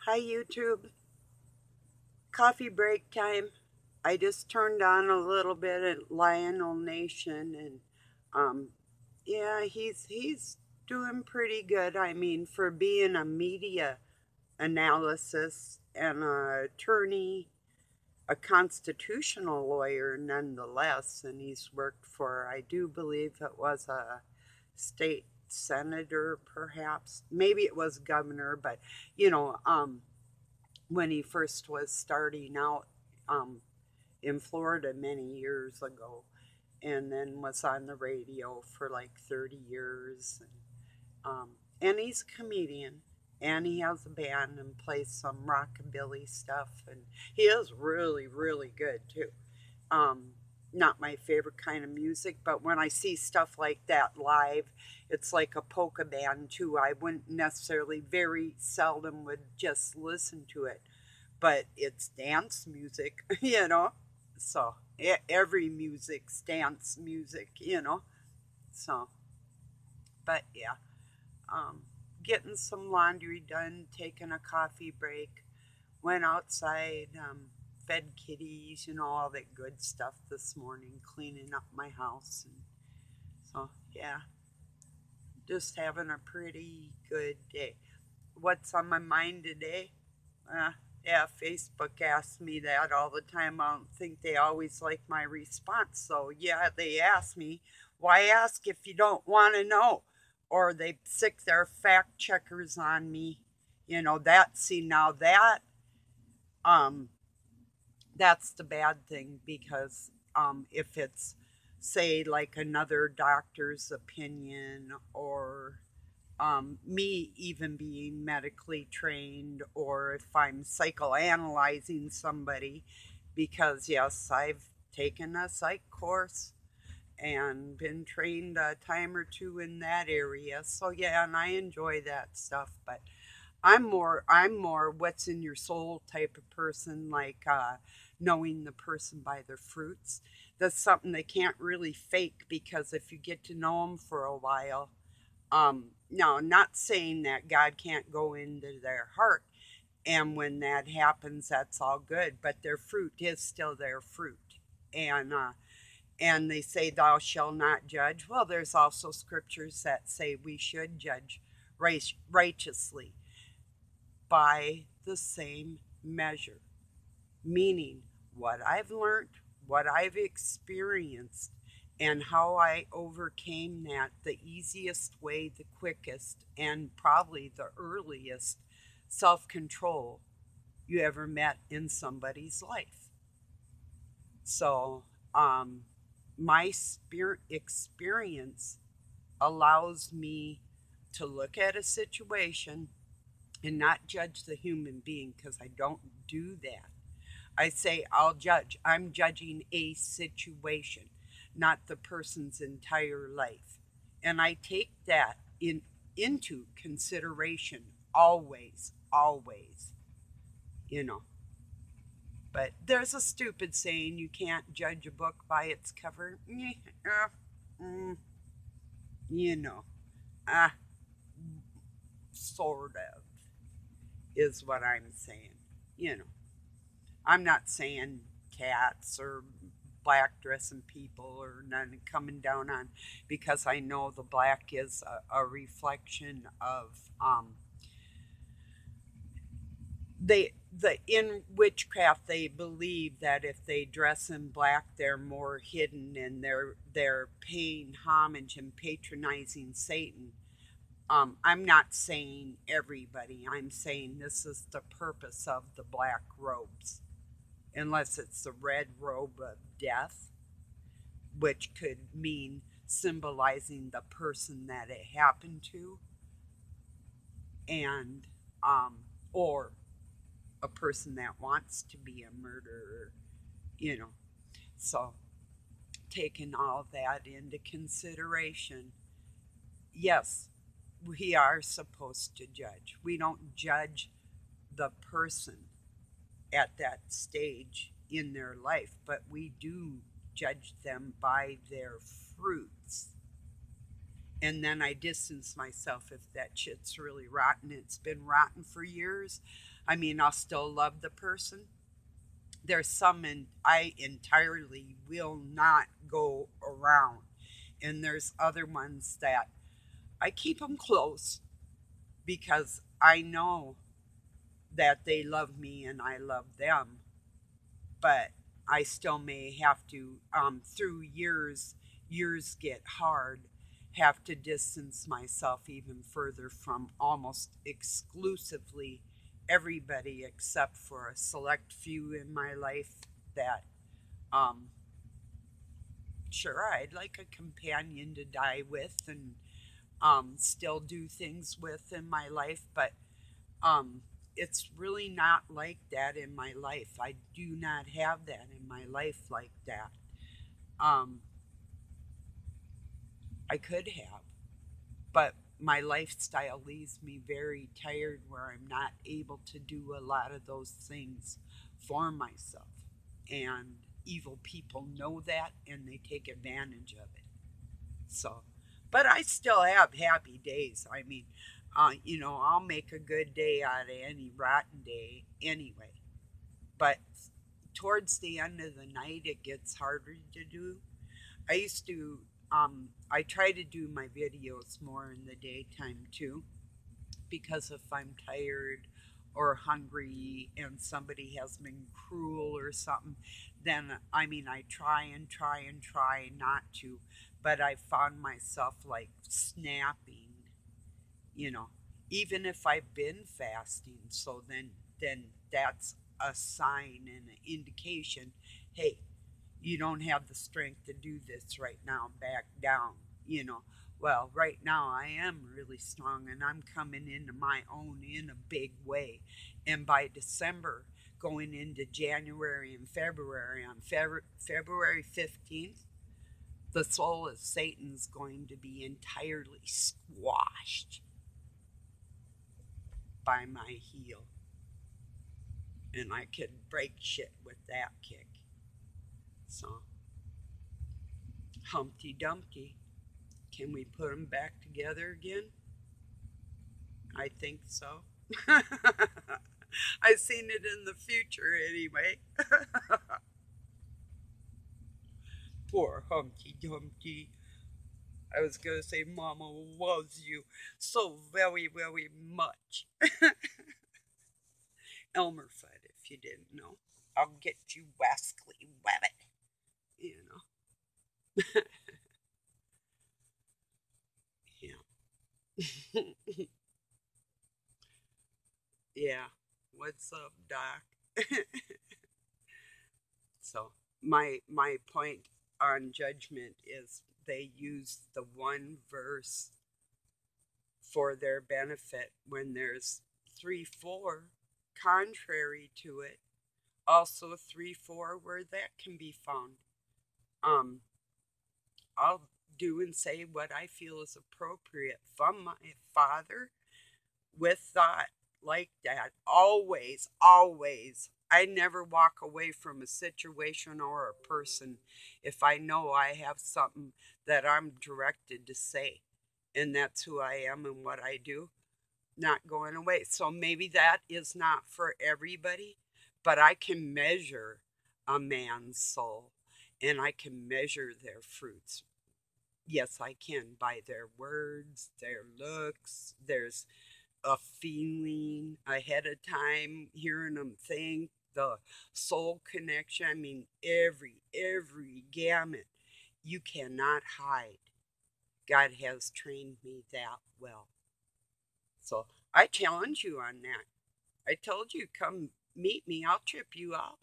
Hi YouTube. Coffee break time. I just turned on a little bit at Lionel Nation and um yeah, he's doing pretty good. I mean, for being a media analysis and a attorney, a constitutional lawyer nonetheless, and he's worked for, I do believe it was a state senator perhaps. Maybe it was governor, but you know, when he first was starting out um, in Florida many years ago, and then was on the radio for like 30 years. And he's a comedian, and he has a band and plays some rockabilly stuff, and he is really, really good too. Um, Not my favorite kind of music, but when I see stuff like that live, it's like a polka band too. I wouldn't necessarily, very seldom would just listen to it, but it's dance music, you know. So every music's dance music, you know. So, but yeah, um, getting some laundry done, taking a coffee break, went outside, fed kitties, you know, all that good stuff this morning, cleaning up my house. And so, yeah, just having a pretty good day. What's on my mind today? Uh, yeah, Facebook asks me that all the time. I don't think they always like my response. So, yeah, they ask me, why ask if you don't want to know? Or they sick their fact checkers on me. You know, see, now um, that's the bad thing because if it's, say, like another doctor's opinion or me even being medically trained, or if I'm psychoanalyzing somebody, because yes, I've taken a psych course and been trained a time or two in that area. So yeah, and I enjoy that stuff, but I'm more what's in your soul type of person, like knowing the person by their fruits. That's something they can't really fake, because if you get to know them for a while, no, not saying that God can't go into their heart, and when that happens, that's all good. But their fruit is still their fruit, and they say, "Thou shalt not judge." Well, there's also scriptures that say we should judge righteously by the same measure, meaning what I've learned, what I've experienced, and how I overcame that the easiest way, the quickest, and probably the earliest self control you ever met in somebody's life. So, um, my spirit experience allows me to look at a situation and not judge the human being, because I don't do that. I say I'll judge. I'm judging a situation, not the person's entire life. And I take that into consideration always, always, you know. But there's a stupid saying, you can't judge a book by its cover. Mm, you know, uh, sort of is what I'm saying. You know, I'm not saying cats or black dressing people or none coming down on, because I know the black is a reflection of in witchcraft they believe that if they dress in black they're more hidden, and they're paying homage and patronizing Satan. I'm not saying everybody. I'm saying this is the purpose of the black robes, unless it's the red robe of death, which could mean symbolizing the person that it happened to, and or a person that wants to be a murderer, you know. So, taking all that into consideration, yes, we are supposed to judge. We don't judge the person at that stage in their life, but we do judge them by their fruits. And then I distance myself if that shit's really rotten. It's been rotten for years. I mean, I'll still love the person. There's some I entirely will not go around. And there's other ones that I keep them close because I know that they love me and I love them. But I still may have to, through years get hard, have to distance myself even further from almost exclusively everybody except for a select few in my life that, um, sure, I'd like a companion to die with and still do things with in my life, but um, it's really not like that in my life. I do not have that in my life like that. Um, I could have, but my lifestyle leaves me very tired where I'm not able to do a lot of those things for myself. And evil people know that and they take advantage of it. So, but I still have happy days. I mean, I'll make a good day out of any rotten day anyway. But towards the end of the night, it gets harder to do. I try to do my videos more in the daytime too, because if I'm tired or hungry and somebody has been cruel or something, then I mean, I try not to, but I found myself like snapping, you know, even if I've been fasting. So then that's a sign and an indication, hey, you don't have the strength to do this right now, back down, you know. Well, right now I am really strong and I'm coming into my own in a big way. And by December, going into January and February, on February 15th, the soul of Satan's going to be entirely squashed by my heel. And I could break shit with that kick. So, Humpty Dumpty. Can we put them back together again? I think so. I've seen it in the future anyway. Poor Humpty Dumpty. I was going to say Mama loves you so very, very much. Elmer Fudd, if you didn't know. I'll get you rascally rabbit. You know. Yeah. Yeah. What's up, Doc? So my point on judgment is they use the one verse for their benefit when there's 3-4 contrary to it. Also 3-4 where that can be found. Um, I'll do and say what I feel is appropriate from my father with thought like that. Always, always. I never walk away from a situation or a person if I know I have something that I'm directed to say. And that's who I am and what I do. Not going away. So maybe that is not for everybody, but I can measure a man's soul and I can measure their fruits. Yes, I can by their words, their looks. There's a feeling ahead of time, hearing them think, the soul connection. I mean, every gamut. You cannot hide. God has trained me that well. So I challenge you on that. I told you, come meet me. I'll trip you up.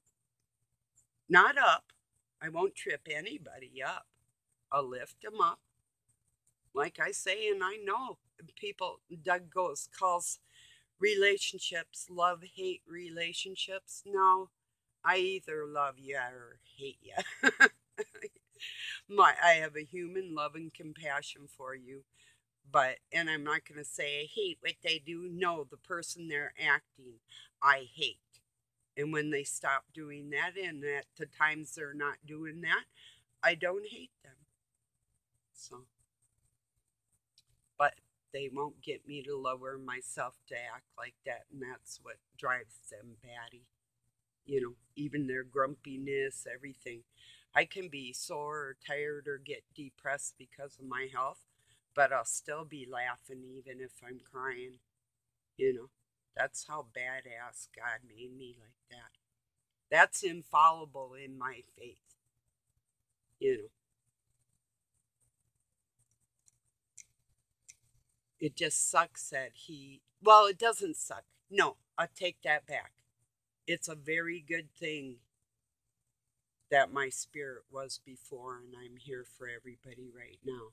Not up. I won't trip anybody up. I'll lift them up. Like I say, and I know people, Doug calls relationships love hate relationships. No, I either love you or hate you. I have a human love and compassion for you, but, and I'm not going to say I hate what they do. No, the person they're acting, I hate. And when they stop doing that, and at the times they're not doing that, I don't hate them. So but they won't get me to lower myself to act like that, and that's what drives them batty. Even their grumpiness, everything. I can be sore or tired or get depressed because of my health, but I'll still be laughing even if I'm crying. You know, that's how badass God made me like that. That's infallible in my faith. You know, it just sucks that well, it doesn't suck. No, I'll take that back. It's a very good thing that my spirit was before, and I'm here for everybody right now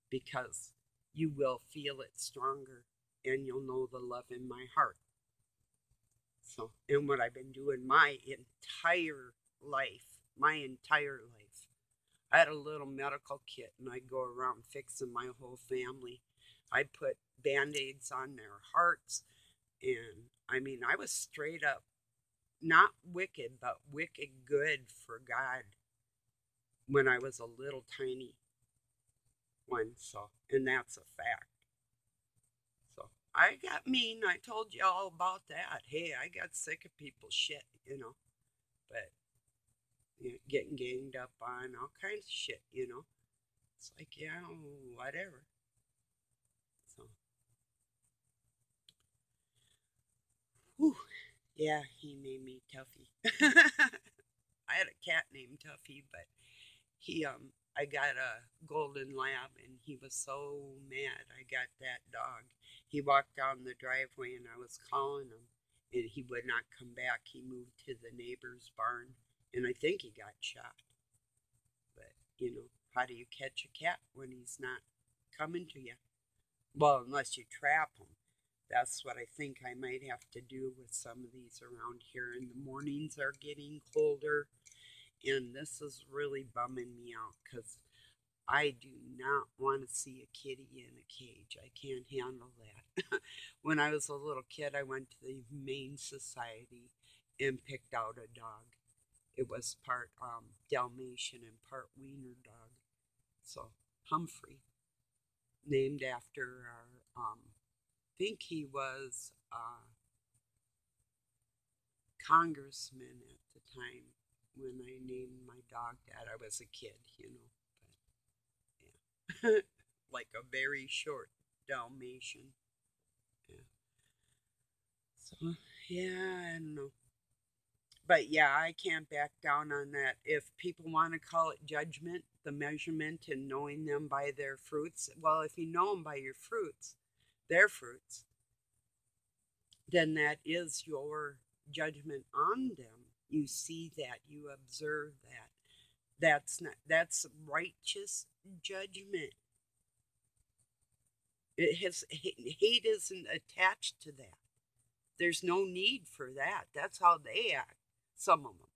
because you will feel it stronger and you'll know the love in my heart. So, and what I've been doing my entire life. I had a little medical kit and I'd go around fixing my whole family. I'd put band aids on their hearts. And I mean, I was straight up not wicked, but wicked good for God when I was a little tiny one. So, and that's a fact. So I got mean. I told you all about that. Hey, I got sick of people's shit. But getting ganged up on all kinds of shit. It's like, yeah, whatever. So, whew, yeah, he made me Tuffy. I had a cat named Tuffy, but I got a golden lab, and he was so mad I got that dog. He walked down the driveway, and I was calling him, and he would not come back. He moved to the neighbor's barn, and I think he got shot. But, how do you catch a cat when he's not coming to you? Well, unless you trap him. That's what I think I might have to do with some of these around here. And the mornings are getting colder, and this is really bumming me out because I do not want to see a kitty in a cage. I can't handle that. When I was a little kid, I went to the Humane Society and picked out a dog. It was part Dalmatian and part Wiener dog. So Humphrey, named after our, I think he was a congressman at the time when I named my dog that. I was a kid. But yeah, like a very short Dalmatian. Yeah. So yeah, I don't know. But yeah, I can't back down on that. If people want to call it judgment, the measurement and knowing them by their fruits, well, if you know them by your fruits, their fruits, then that is your judgment on them. You see that, you observe that. That's righteous judgment. Hate isn't attached to that. There's no need for that. That's how they act. Some of them,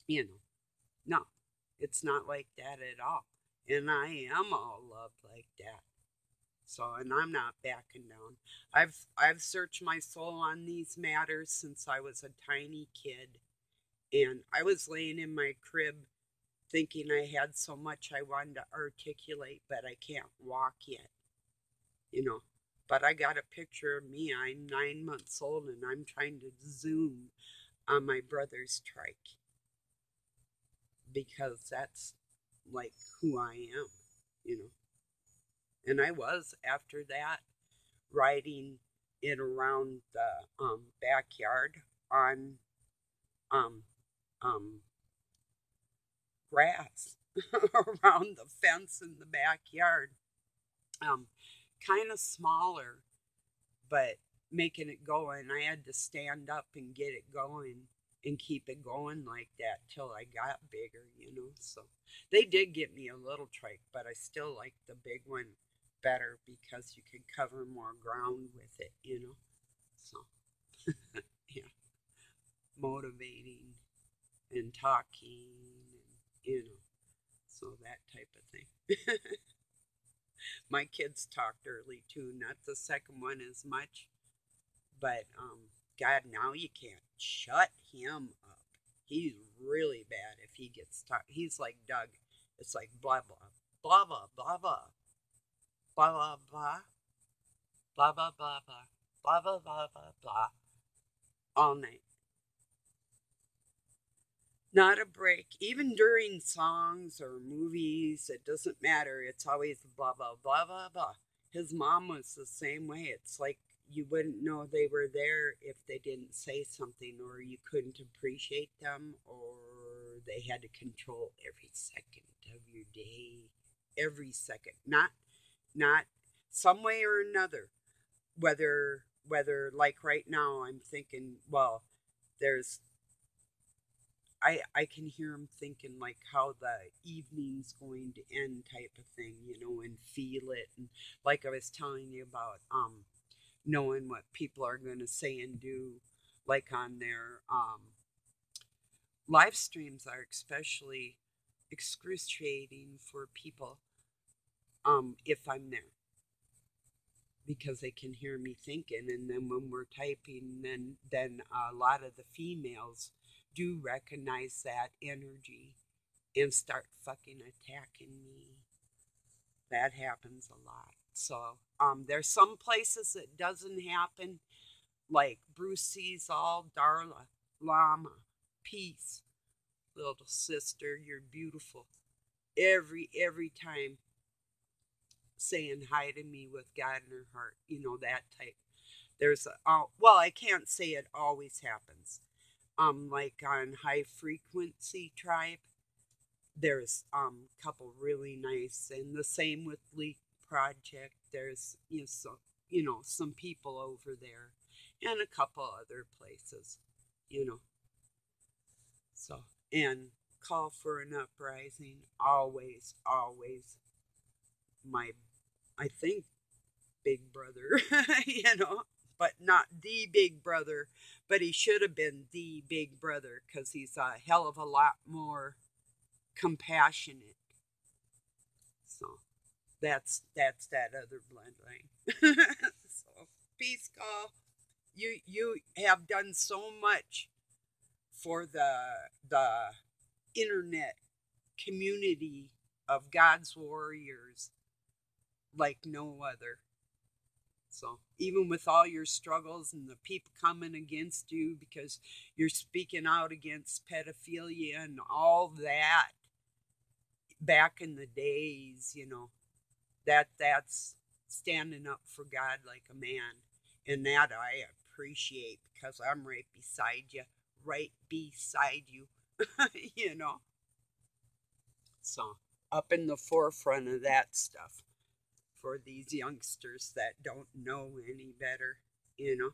you know. No, it's not like that at all. And I am all love like that. So, and I'm not backing down. I've searched my soul on these matters since I was a tiny kid, and I was laying in my crib thinking I had so much I wanted to articulate, but I can't walk yet, you know. But I got a picture of me. I'm 9 months old, and I'm trying to zoom on my brother's trike because that's like who I am. And I was after that riding it around the backyard on um, um, grass around the fence in the backyard. Um, kind of smaller, but making it going. I had to stand up and get it going and keep it going like that till I got bigger. So they did get me a little trike, but I still like the big one better because you can cover more ground with it. So yeah, motivating and talking and so that type of thing. My kids talked early too, not the second one as much, but God, now you can't shut him up. He's really bad if he gets talk. He's like Doug. It's like blah blah blah blah blah blah. blah blah blah, blah blah blah blah, blah blah blah blah blah, all night. Not a break. Even during songs or movies, it doesn't matter. It's always blah, blah, blah, blah, blah. His mom was the same way. It's like you wouldn't know they were there if they didn't say something, or you couldn't appreciate them, or they had to control every second of your day. Every second. Not some way or another. Whether like right now I'm thinking, well, there's I can hear him thinking like how the evening's going to end type of thing, and feel it. And like I was telling you about knowing what people are going to say and do, like on their live streams are especially excruciating for people if I'm there, because they can hear me thinking. And then when we're typing, then a lot of the females do recognize that energy and start fucking attacking me. That happens a lot. So there's some places it doesn't happen, like Brucey's all Darla, Llama, peace, little sister, you're beautiful. Every time saying hi to me with God in her heart, that type. There's well, I can't say it always happens. Like on High Frequency Tribe, there's a couple really nice, and the same with Leak Project. There's some people over there, and a couple other places, you know. So, and call for an uprising. Always, always, my, I think, big brother, but not the big brother, but he should have been the big brother because he's a hell of a lot more compassionate. So that's that other bloodline. So peace, call. You have done so much for the internet community of God's warriors like no other. So even with all your struggles and the people coming against you because you're speaking out against pedophilia and all that back in the days, that's standing up for God like a man. And that I appreciate because I'm right beside you, you know. So up in the forefront of that stuff for these youngsters that don't know any better, you know.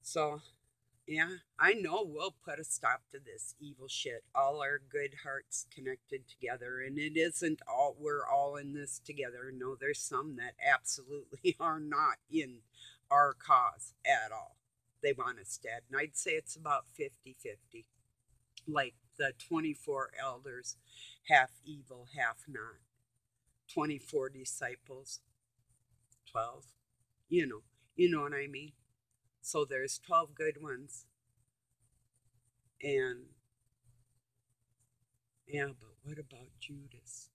So, yeah, I know we'll put a stop to this evil shit. All our good hearts connected together, and it isn't all we're all in this together. No, there's some that absolutely are not in our cause at all. They want us dead. And I'd say it's about 50-50. Like the 24 elders, half evil, half not. 24 disciples, 12. You know what I mean? So there's 12 good ones. And yeah, but what about Judas?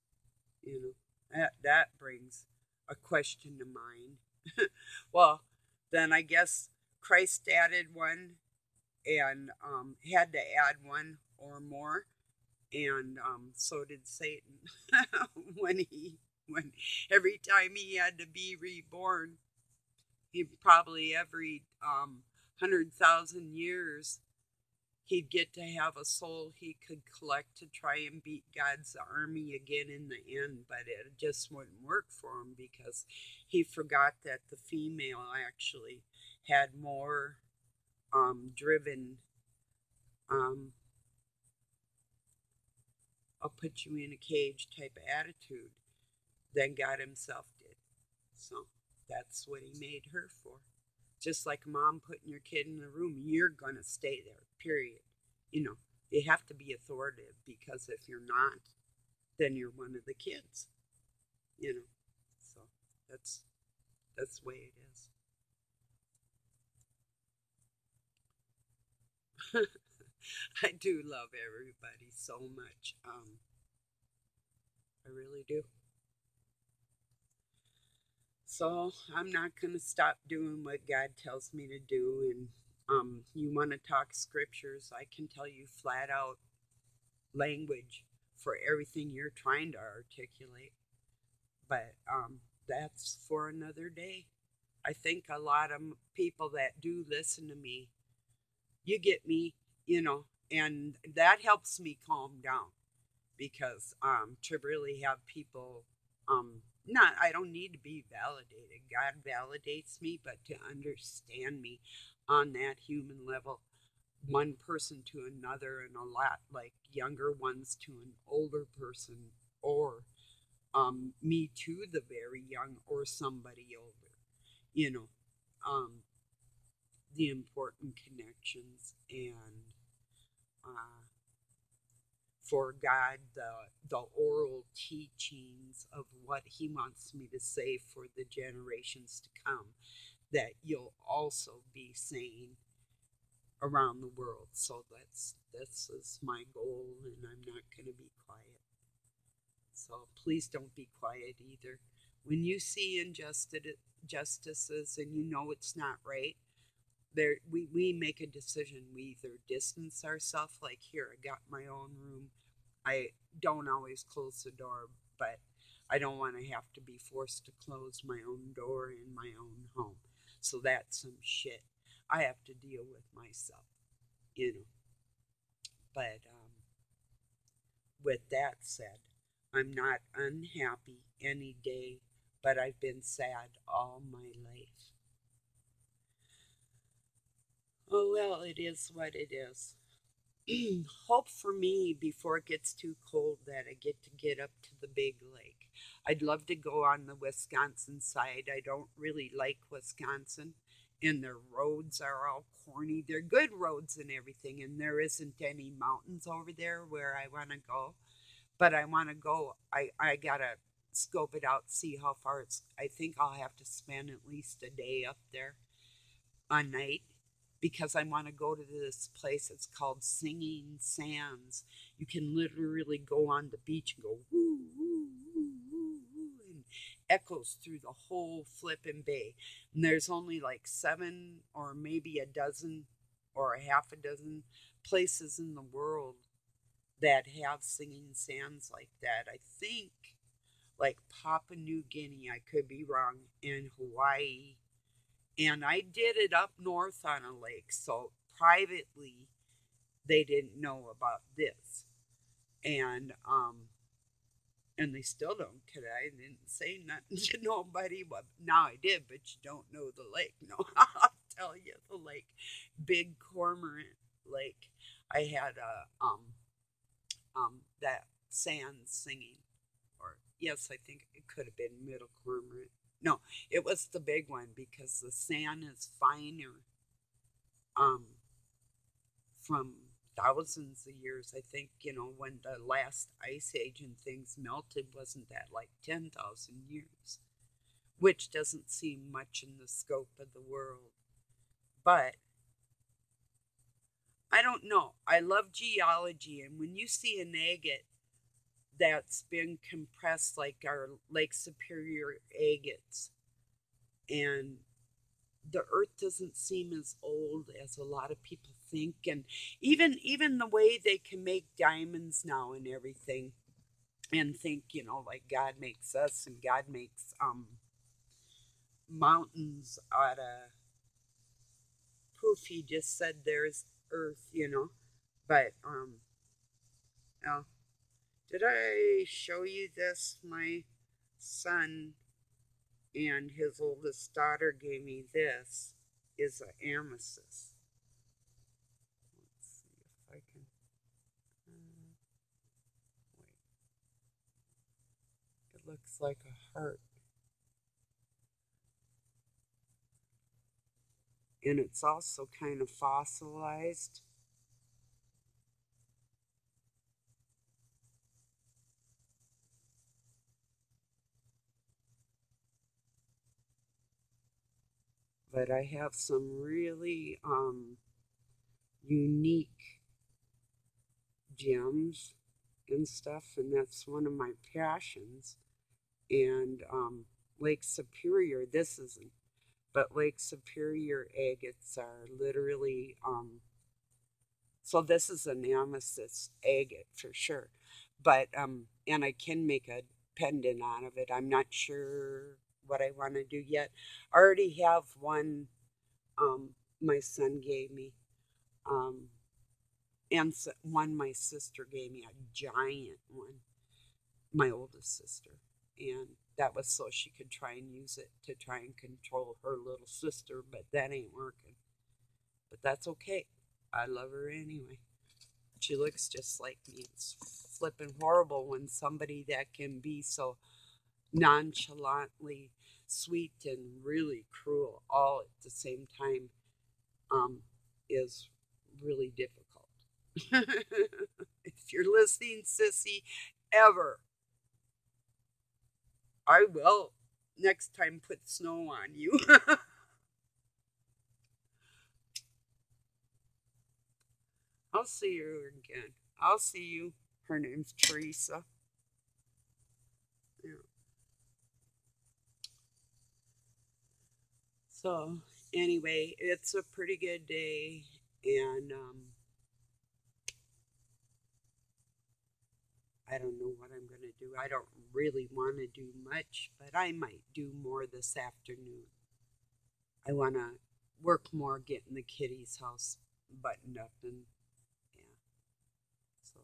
That brings a question to mind. Well, then I guess Christ added one and had to add one or more, and so did Satan. When every time he had to be reborn, he probably every 100,000 years he'd get to have a soul he could collect to try and beat God's army again in the end, but it just wouldn't work for him because he forgot that the female actually had more driven, um, I'll put you in a cage type of attitude than God himself did. So that's what he made her for. Just like a mom putting your kid in the room, you're going to stay there, period. You have to be authoritative because if you're not, then you're one of the kids, you know. So that's the way it is. I do love everybody so much. I really do. So I'm not going to stop doing what God tells me to do. And you want to talk scriptures, I can tell you flat out language for everything you're trying to articulate. But that's for another day. I think a lot of people that do listen to me, you get me, and that helps me calm down because to really have people not I don't need to be validated. God validates me, but to understand me on that human level, one person to another, and a lot like younger ones to an older person, or me to the very young, or somebody older, you know, um, the important connections, and uh, for God, the oral teachings of what He wants me to say for the generations to come, that you'll also be saying around the world. So this is my goal, and I'm not going to be quiet. So please don't be quiet either. When you see injustices and you know it's not right, we make a decision. We either distance ourselves, like here, I got my own room. I don't always close the door, but I don't want to have to be forced to close my own door in my own home. So that's some shit I have to deal with myself, you know. But with that said, I'm not unhappy any day, but I've been sad all my life. Oh well, it is what it is. Hope for me before it gets too cold that I get up to the big lake. I'd love to go on the Wisconsin side. I don't really like Wisconsin, and their roads are all corny. They're good roads and everything, and there isn't any mountains over there where I want to go. But I want to go. I gotta scope it out, see how far it's. I think I'll have to spend at least a day up there a night because I want to go to this place. It's called Singing Sands. You can literally go on the beach and go woo, woo, woo, woo, woo, and echoes through the whole flippin' bay. And there's only like 7 or maybe a dozen or a half a dozen places in the world that have singing sands like that. I think like Papua New Guinea, I could be wrong, and Hawaii, and I did it up north on a lake. So privately, they didn't know about this, and they still don't. Cause I didn't say nothing to nobody. But now I did, but you don't know the lake. No, I'll tell you the lake, Big Cormorant Lake. I had a that sand singing, or yes, I think it could have been Middle Cormorant. No, it was the big one because the sand is finer um, from thousands of years. I think, when the last ice age and things melted, wasn't that like 10,000 years? Which doesn't seem much in the scope of the world. But I don't know. I love geology, and when you see an agate that's been compressed, like our Lake Superior agates, and the earth doesn't seem as old as a lot of people think, and even the way they can make diamonds now and everything, and think, like God makes us, and God makes mountains out of poof, he just said there's earth, but oh, did I show you this? My son and his oldest daughter gave me this, is an amethyst. Let's see if I can wait. It looks like a heart, and it's also kind of fossilized. But I have some really unique gems and stuff, and that's one of my passions. And Lake Superior, this isn't, but Lake Superior agates are literally, so this is an amethyst agate for sure. But, and I can make a pendant out of it. I'm not sure what I want to do yet. I already have one, um, my son gave me. Um, and one my sister gave me, a giant one, my oldest sister. And that was so she could try and use it to try and control her little sister, but that ain't working. But that's okay. I love her anyway. She looks just like me. It's flipping horrible when somebody that can be so nonchalantly sweet and really cruel all at the same time um, is really difficult. If you're listening, sissy, ever, I will next time put snow on you. I'll see you again. I'll see you. Her name's Teresa. Yeah. So, anyway, it's a pretty good day, and I don't know what I'm going to do. I don't really want to do much, but I might do more this afternoon. I want to work more getting the kitty's house buttoned up, and yeah. So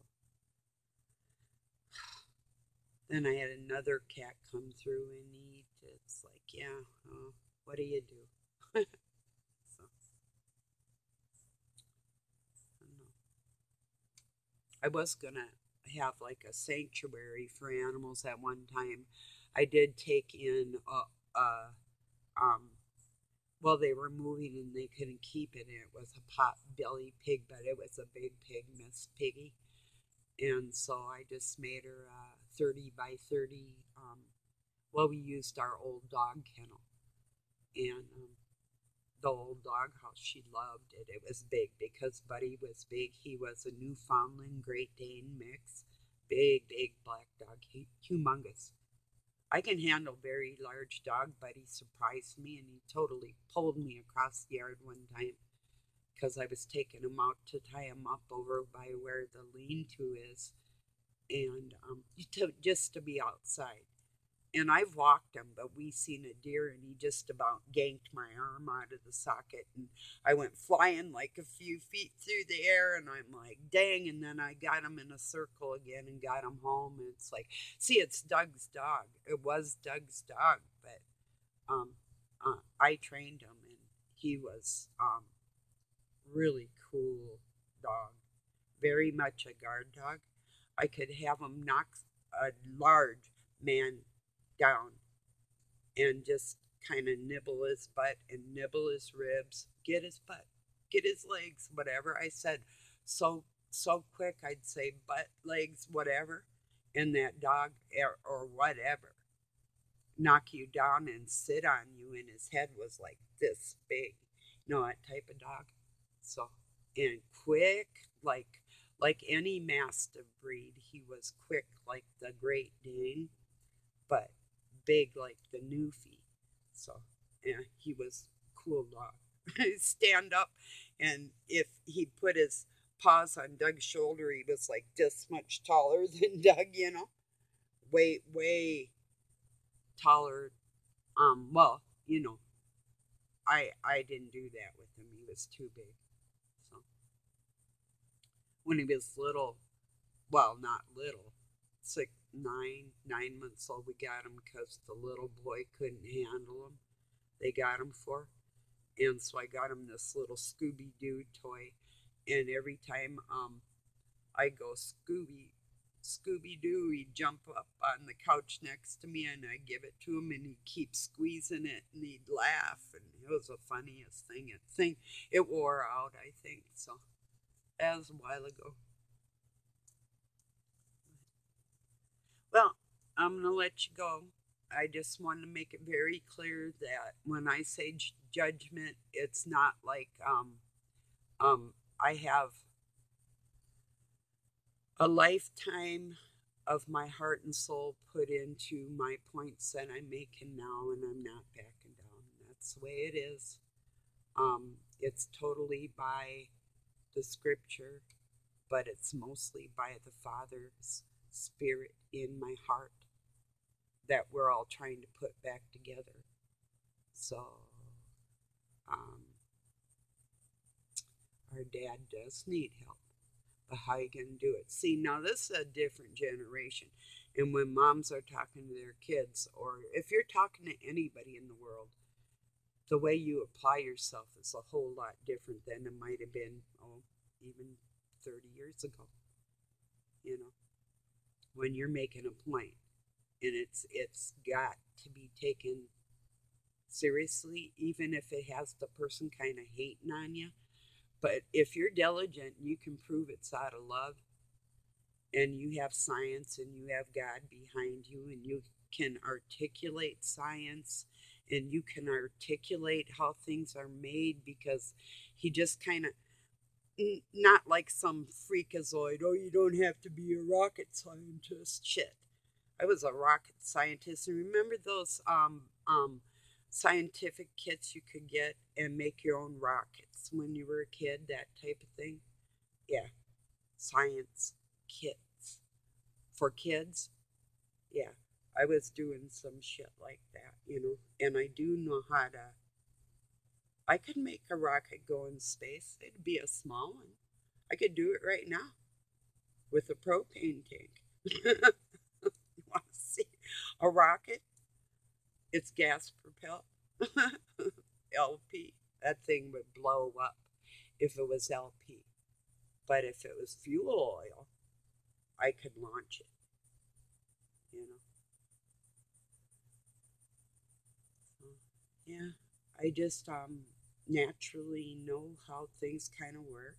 then I had another cat come through and eat. It's like, yeah, what do you do? So, I don't know. I was gonna have like a sanctuary for animals at one time. I did take in um, well, they were moving and they couldn't keep it. And it was a pot belly pig, but it was a big pig, Miss Piggy. And so I just made her a 30 by 30. Well, we used our old dog kennel. And the old doghouse, she loved it. It was big because Buddy was big. He was a Newfoundland Great Dane mix. Big, big black dog. Humongous. I can handle very large dog, but he surprised me and he totally pulled me across the yard one time because I was taking him out to tie him up over by where the lean-to is, and just to be outside. And I've walked him, but we seen a deer and he just about ganked my arm out of the socket. And I went flying like a few feet through the air and I'm like, dang. And then I got him in a circle again and got him home. And it's like, see, it's Doug's dog. It was Doug's dog, but I trained him and he was really cool dog. Very much a guard dog. I could have him knock a large man down and just kind of nibble his butt and nibble his ribs, get his butt, get his legs, whatever. I said so quick. I'd say butt, legs, whatever, and that dog or whatever knock you down and sit on you, and his head was like this big, that type of dog. So and quick, like any mastiff breed, he was quick like the Great Dane, but big like the Newfie. So, yeah, he was cool dog. Stand up, and if he put his paws on Doug's shoulder, he was like this much taller than Doug. Way, way taller. Well, I didn't do that with him. He was too big. So when he was little, well, not little, 9 9 months old, we got him because the little boy couldn't handle him. They got him for, and so I got him this little Scooby Doo toy, and every time I go Scooby Doo, he'd jump up on the couch next to me, and I'd give it to him, and he'd keep squeezing it, and he'd laugh, and it was the funniest thing. It wore out, I think. So that was a while ago. Well, I'm gonna let you go. I just want to make it very clear that when I say judgment, it's not like I have a lifetime of my heart and soul put into my points that I'm making now, and I'm not backing down. That's the way it is. It's totally by the scripture, but it's mostly by the Father's Spirit in my heart that we're all trying to put back together. So, um, our dad does need help, but how you gonna do it? See, now this is a different generation, and when moms are talking to their kids, or if you're talking to anybody in the world, the way you apply yourself is a whole lot different than it might have been, even 30 years ago. You know, when you're making a point, and it's got to be taken seriously, even if it has the person kind of hating on you. But if you're diligent, you can prove it's out of love, and you have science, and you have God behind you, and you can articulate science, and you can articulate how things are made, because he just kind of, not like some freakazoid, oh, you don't have to be a rocket scientist. Shit. I was a rocket scientist, and remember those scientific kits you could get and make your own rockets when you were a kid, that type of thing? Yeah, science kits for kids. Yeah, I was doing some shit like that, and I do know how to. I could make a rocket go in space. It'd be a small one. I could do it right now with a propane tank. You want to see a rocket? It's gas propelled. LP. That thing would blow up if it was LP. But if it was fuel oil, I could launch it, you know. So, yeah, I just naturally know how things kind of work,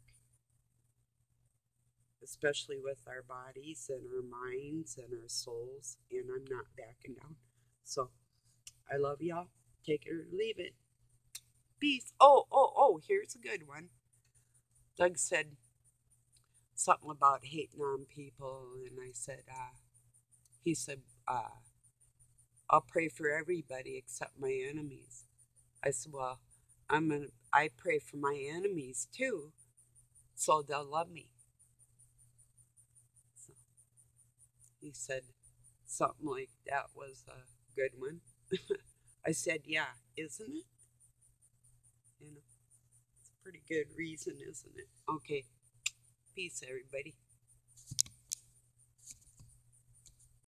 especially with our bodies and our minds and our souls, and I'm not backing down. So, I love y'all. Take it or leave it. Peace. Oh, here's a good one. Doug said something about hating on people, and I said, he said, I'll pray for everybody except my enemies. I said, well, I pray for my enemies too, so they'll love me. So he said something like that was a good one. I said, yeah, isn't it? It's a pretty good reason, isn't it? Okay, peace, everybody.